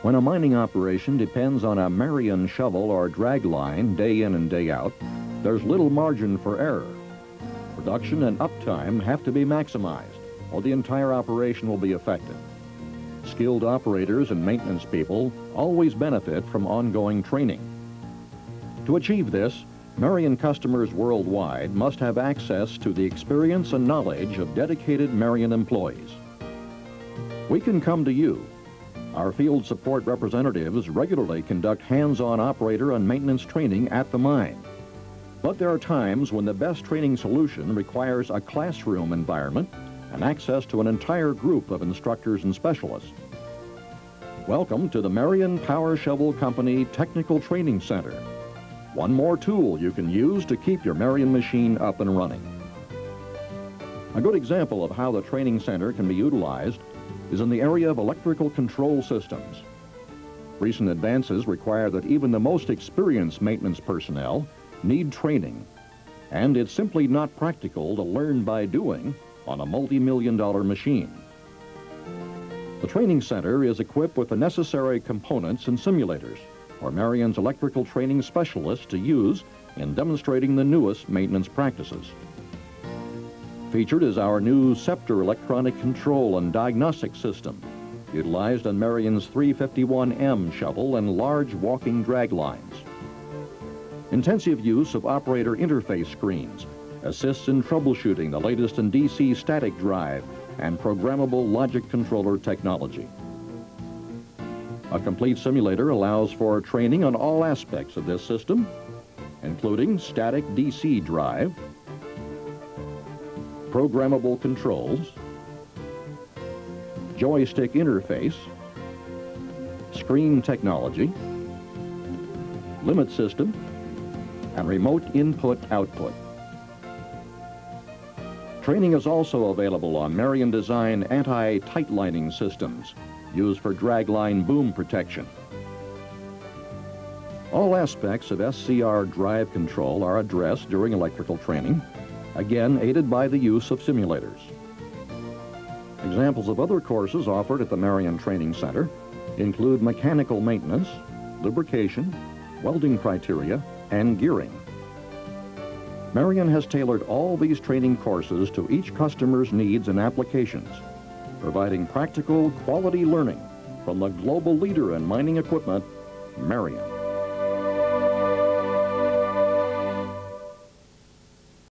When a mining operation depends on a Marion shovel or drag line day in and day out, there's little margin for error. Production and uptime have to be maximized, or the entire operation will be affected. Skilled operators and maintenance people always benefit from ongoing training. To achieve this, Marion customers worldwide must have access to the experience and knowledge of dedicated Marion employees. We can come to you. Our field support representatives regularly conduct hands-on operator and maintenance training at the mine. But there are times when the best training solution requires a classroom environment and access to an entire group of instructors and specialists. Welcome to the Marion Power Shovel Company Technical Training Center. One more tool you can use to keep your Marion machine up and running. A good example of how the training center can be utilized is in the area of electrical control systems. Recent advances require that even the most experienced maintenance personnel need training, and it's simply not practical to learn by doing on a multi-million-dollar machine. The training center is equipped with the necessary components and simulators for Marion's electrical training specialists to use in demonstrating the newest maintenance practices. Featured is our new Scepter electronic control and diagnostic system, utilized on Marion's 351M shovel and large walking drag lines. Intensive use of operator interface screens assists in troubleshooting the latest in DC static drive and programmable logic controller technology. A complete simulator allows for training on all aspects of this system, including static DC drive, programmable controls, joystick interface, screen technology, limit system, and remote input-output. Training is also available on Marion design anti-tightlining systems used for dragline boom protection. All aspects of SCR drive control are addressed during electrical training, again aided by the use of simulators. Examples of other courses offered at the Marion Training Center include mechanical maintenance, lubrication, welding criteria, and gearing. Marion has tailored all these training courses to each customer's needs and applications, providing practical, quality learning from the global leader in mining equipment, Marion.